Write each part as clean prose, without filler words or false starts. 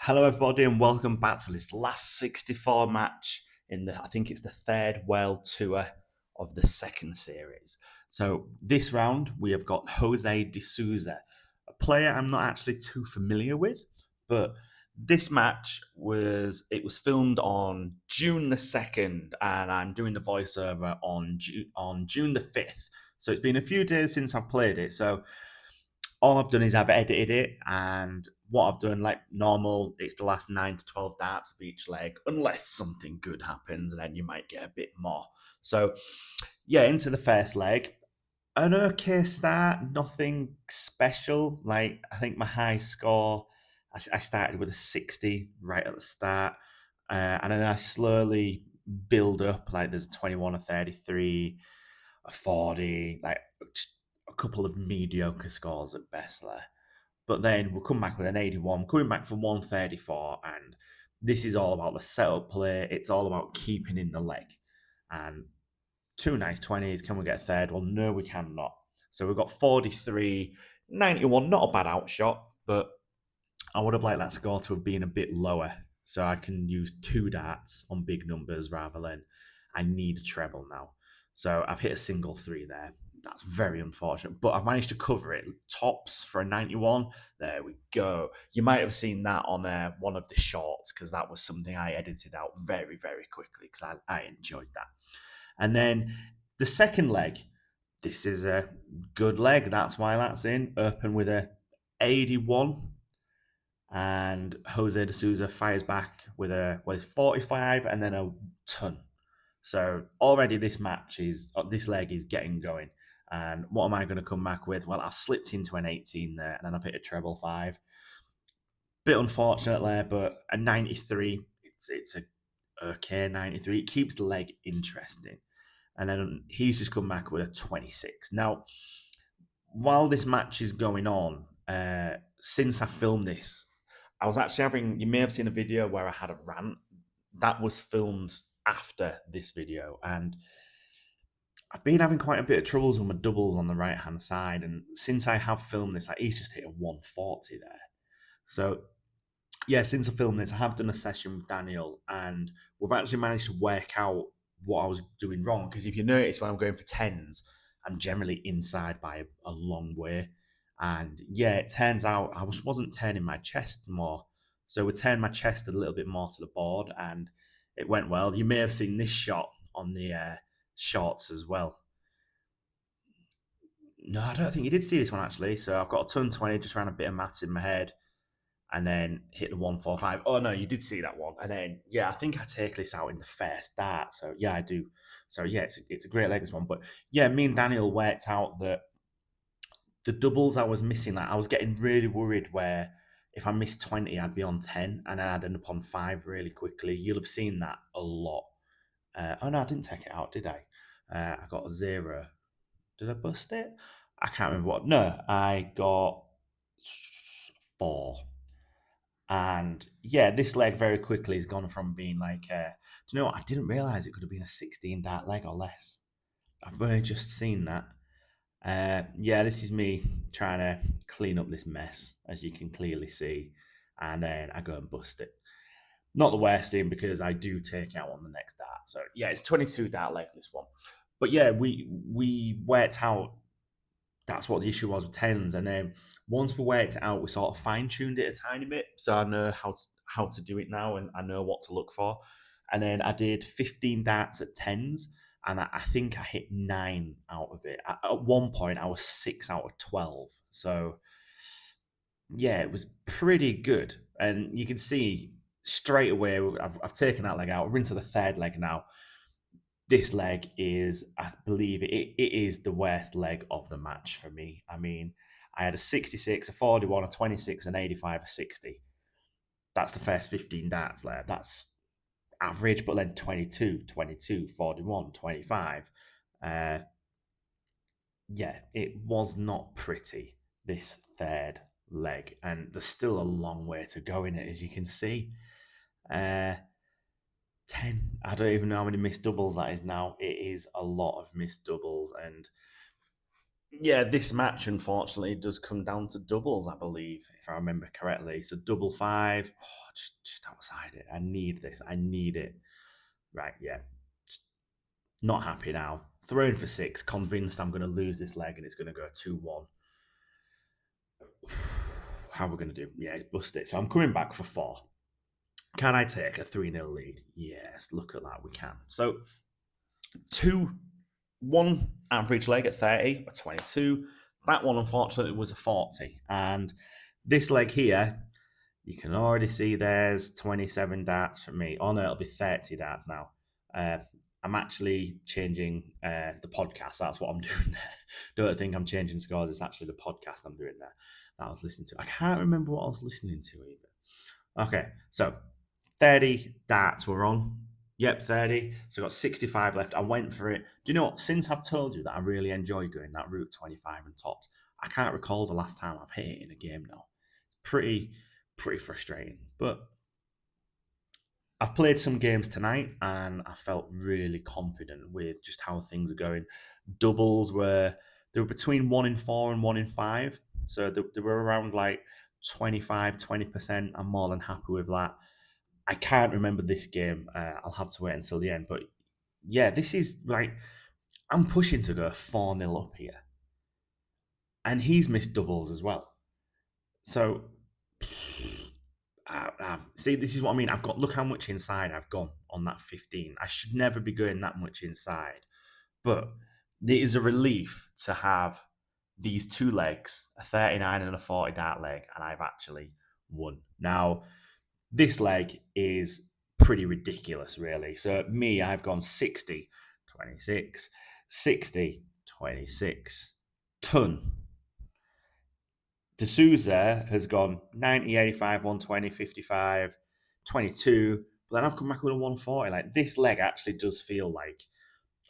Hello, everybody, and welcome back to this last 64 match in I think it's the third World Tour of the second series. So this round we have got Jose De Sousa, a player I'm not actually too familiar with, but this match was filmed on June the 2nd, and I'm doing the voiceover on June the 5th. So it's been a few days since I've played it. So all I've done is I've edited it, and what I've done, like normal, it's the last 9 to 12 darts of each leg, unless something good happens, and then you might get a bit more. So, yeah, into the first leg. An okay start, nothing special. Like, I think my high score, I started with a 60 right at the start, and then I slowly build up. Like, there's a 21, a 33, a 40, like just a couple of mediocre scores at best there. But then we'll come back with an 81, coming back from 134, and this is all about the setup play. It's all about keeping in the leg. And two nice 20s. Can we get a third? Well, no, we cannot. So we've got 43, 91, not a bad outshot, but I would have liked that score to have been a bit lower. So I can use two darts on big numbers rather than I need a treble now. So I've hit a single three there. That's very unfortunate, but I've managed to cover it. Tops for a 91. There we go. You might have seen that on one of the shorts because that was something I edited out very, very quickly because I enjoyed that. And then the second leg, this is a good leg. That's why that's in. Open with a 81, and Jose De Sousa fires back with 45 and then a ton. So already this leg is getting going. And what am I going to come back with? Well, I slipped into an 18 there, and then I've hit a treble five. Bit unfortunate there, but a 93. It's a okay 93. It keeps the leg interesting. And then he's just come back with a 26. Now, while this match is going on, since I filmed this, I was actually having, you may have seen a video where I had a rant. That was filmed after this video. And I've been having quite a bit of troubles with my doubles on the right hand side. And since I have filmed this, like he's just hit a 140 there. So, yeah, since I filmed this, I have done a session with Daniel, and we've actually managed to work out what I was doing wrong. Because if you notice, when I'm going for tens, I'm generally inside by a long way. And yeah, it turns out I wasn't turning my chest more. So we turned my chest a little bit more to the board, and it went well. You may have seen this shot on the shorts as well. No, I don't think you did see this one actually. So I've got a ton 20, just ran a bit of maths in my head, and then hit the 145. Oh no, you did see that one. And then yeah, I think I take this out in the first dart. So yeah, I do. So yeah, it's a great leg this one. But yeah, me and Daniel worked out that the doubles I was missing, like I was getting really worried where if I missed 20, I'd be on 10 and then I'd end up on 5 really quickly. You'll have seen that a lot. Oh no, I didn't take it out, did I? I got a 0. Did I bust it? I can't remember what. No, I got 4. And yeah, this leg very quickly has gone from being like, do you know what? I didn't realize it could have been a 16 dart leg or less. I've only just seen that. Yeah, this is me trying to clean up this mess, as you can clearly see. And then I go and bust it. Not the worst thing because I do take out on the next dart. So yeah, it's 22 dart leg, this one. But yeah, we worked out that's what the issue was with tens. And then once we worked it out, we sort of fine tuned it a tiny bit. So I know how to do it now, and I know what to look for. And then I did 15 darts at tens, and I think I hit 9 out of it. At one point, I was 6 out of 12. So yeah, it was pretty good. And you can see straight away, I've taken that leg out. We're into the third leg now. This leg is, I believe, it is the worst leg of the match for me. I mean, I had a 66, a 41, a 26, an 85, a 60. That's the first 15 darts there. That's average, but then 22, 22, 41, 25. Yeah, it was not pretty, this third leg. And there's still a long way to go in it, as you can see. 10. I don't even know how many missed doubles that is now. It is a lot of missed doubles. And Yeah, this match unfortunately does come down to doubles, I believe, if I remember correctly. So double five, just outside it. I need this. I need it. Right, yeah. Not happy now. Thrown for six, convinced I'm going to lose this leg and it's going to go 2-1. How are we going to do? Yeah, it's busted. So I'm coming back for four. Can I take a 3-0 lead? Yes, look at that. We can. So one average leg at 30 or 22. That one, unfortunately, was a 40. And this leg here, you can already see there's 27 darts for me. Oh no, it'll be 30 darts now. I'm actually changing the podcast. That's what I'm doing there. Don't think I'm changing scores. It's actually the podcast I'm doing there that I was listening to. I can't remember what I was listening to either. Okay, so 30 darts were on. Yep, 30. So I got 65 left. I went for it. Do you know what? Since I've told you that I really enjoy going that route 25 and tops, I can't recall the last time I've hit it in a game now. It's pretty frustrating. But I've played some games tonight and I felt really confident with just how things are going. Doubles they were between 1 in 4 and 1 in 5. So they were around like 25, 20%. I'm more than happy with that. I can't remember this game. I'll have to wait until the end. But yeah, this is like, I'm pushing to go 4-0 up here. And he's missed doubles as well. So see, this is what I mean. Look how much inside I've gone on that 15. I should never be going that much inside. But it is a relief to have these two legs, a 39 and a 40 dart leg, and I've actually won. Now, this leg is pretty ridiculous, really. So, me, I've gone 60, 26, 60, 26, ton. De Sousa has gone 90, 85, 120, 55, 22. But then I've come back with a 140. Like, this leg actually does feel like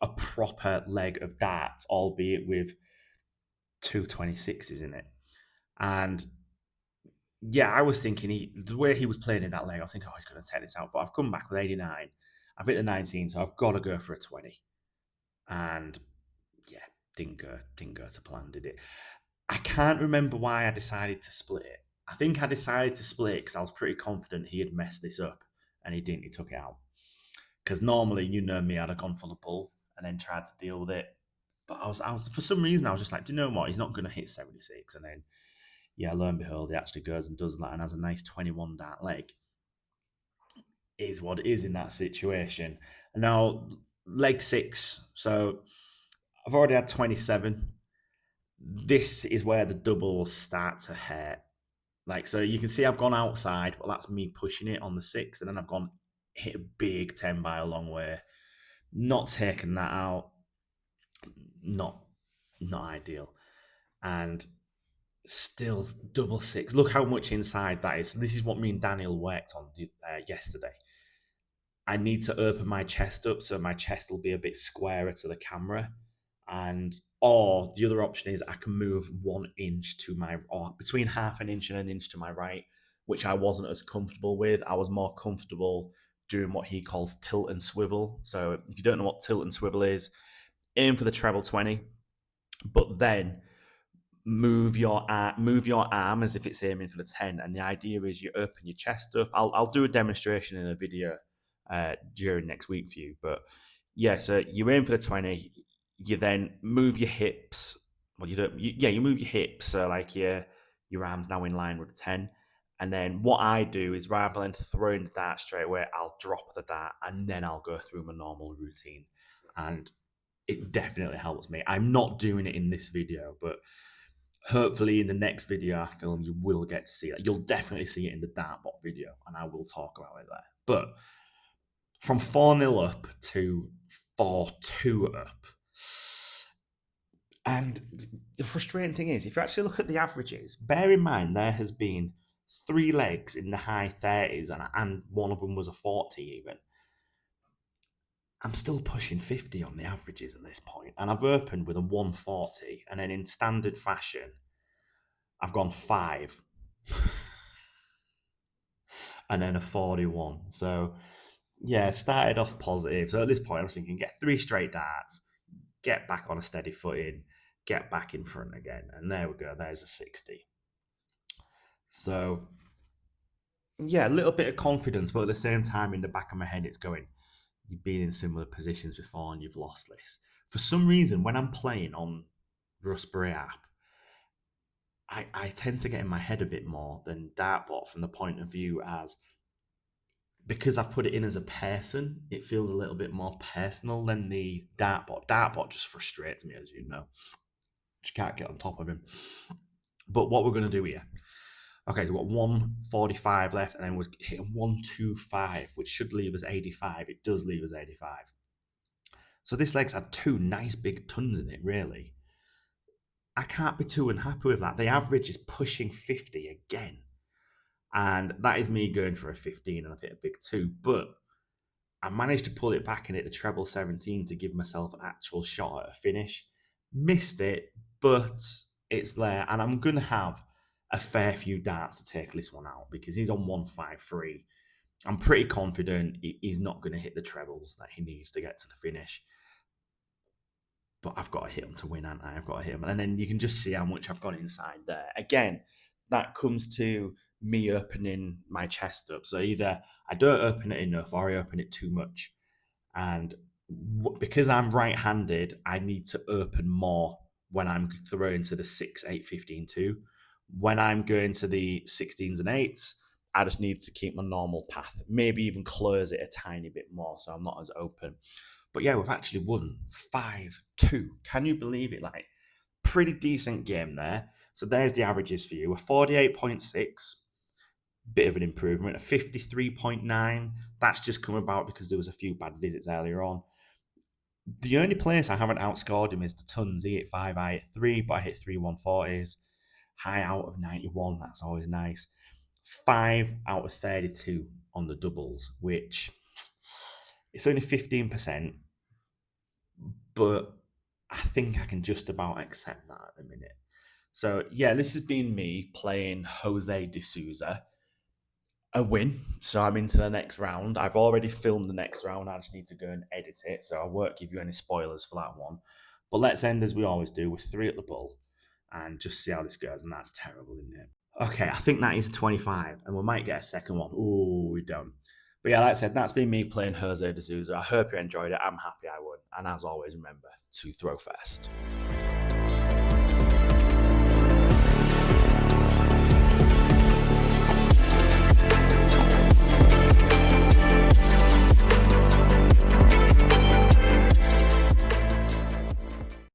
a proper leg of darts, albeit with two 26s in it. And yeah, I was thinking the way he was playing in that leg, I was thinking, oh, he's going to take this out. But I've come back with 89. I've hit the 19, so I've got to go for a 20. And yeah, didn't go to plan, did it? I can't remember why I decided to split it. I think I decided to split it because I was pretty confident he had messed this up, and he didn't. He took it out. Because normally, you know me, I'd have gone for the pull and then tried to deal with it. But I was for some reason, I was just like, do you know what? He's not going to hit 76. And then, yeah, lo and behold, he actually goes and does that and has a nice 21 dart leg. It is what it is in that situation. And now, leg 6. So I've already had 27. This is where the doubles start to hurt. Like, so you can see I've gone outside, but that's me pushing it on the 6. And then I've gone hit a big 10 by a long way. Not taking that out. Not ideal. And still double 6. Look how much inside that is. This is what me and Daniel worked on yesterday. I need to open my chest up so my chest will be a bit squarer to the camera. And or the other option is I can move 1 inch to my, or between half an inch and an inch to my right, which I wasn't as comfortable with. I was more comfortable doing what he calls tilt and swivel. So if you don't know what tilt and swivel is, aim for the treble 20, but then move your arm as if it's aiming for the 10. And the idea is you open your chest up. I'll do a demonstration in a video during next week for you. But yeah, so you aim for the 20. You then move your hips. Well, you don't. You move your hips. So like your arms now in line with the 10. And then what I do is rather than throwing the dart straight away, I'll drop the dart and then I'll go through my normal routine. And it definitely helps me. I'm not doing it in this video, but hopefully in the next video I film, you will get to see it. You'll definitely see it in the Dartbot video, and I will talk about it there. But from 4-0 up to 4-2 up, and the frustrating thing is, if you actually look at the averages, bear in mind there has been 3 legs in the high 30s, and one of them was a 40 even. I'm still pushing 50 on the averages at this point, and I've opened with a 140, and then in standard fashion, I've gone 5 and then a 41. So, yeah, started off positive. So at this point, I was thinking, get 3 straight darts, get back on a steady footing, get back in front again. And there we go. There's a 60. So, yeah, a little bit of confidence, but at the same time, in the back of my head, it's going, you've been in similar positions before and you've lost this. For some reason, when I'm playing on Raspberry app, I tend to get in my head a bit more than Dartbot from the point of view as because I've put it in as a person, it feels a little bit more personal than the Dartbot. Dartbot just frustrates me, as you know. Just can't get on top of him. But what we're going to do here, okay, we've got 145 left, and then we're hitting 125, which should leave us 85. It does leave us 85. So this leg's had two nice big tons in it, really. I can't be too unhappy with that. The average is pushing 50 again. And that is me going for a 15, and I've hit a big 2. But I managed to pull it back and hit the treble 17 to give myself an actual shot at a finish. Missed it, but it's there. And I'm going to have a fair few darts to take this one out because he's on 153. I'm pretty confident he's not going to hit the trebles that he needs to get to the finish. But I've got to hit him to win, haven't I? I've got to hit him. And then you can just see how much I've got inside there. Again, that comes to me opening my chest up. So either I don't open it enough or I open it too much. And because I'm right-handed, I need to open more when I'm throwing to the 6, 8, 15, 2. When I'm going to the 16s and 8s, I just need to keep my normal path. Maybe even close it a tiny bit more so I'm not as open. But yeah, we've actually won 5-2. Can you believe it? Like, pretty decent game there. So there's the averages for you. A 48.6, bit of an improvement. A 53.9, that's just come about because there was a few bad visits earlier on. The only place I haven't outscored him is the tons. He hit 5, I hit 3, but I hit 3 140s. High out of 91, that's always nice. 5 out of 32 on the doubles, which it's only 15%, but I think I can just about accept that at the minute. So, yeah, this has been me playing Jose De Sousa. A win, so I'm into the next round. I've already filmed the next round. I just need to go and edit it, so I won't give you any spoilers for that one. But let's end as we always do with 3 at the bull and just see how this goes. And that's terrible, isn't it? Okay, I think that is a 25, and we might get a second one. Ooh, we don't. But yeah, like I said, that's been me playing Jose De Sousa. I hope you enjoyed it. I'm happy I won. And as always, remember to throw first.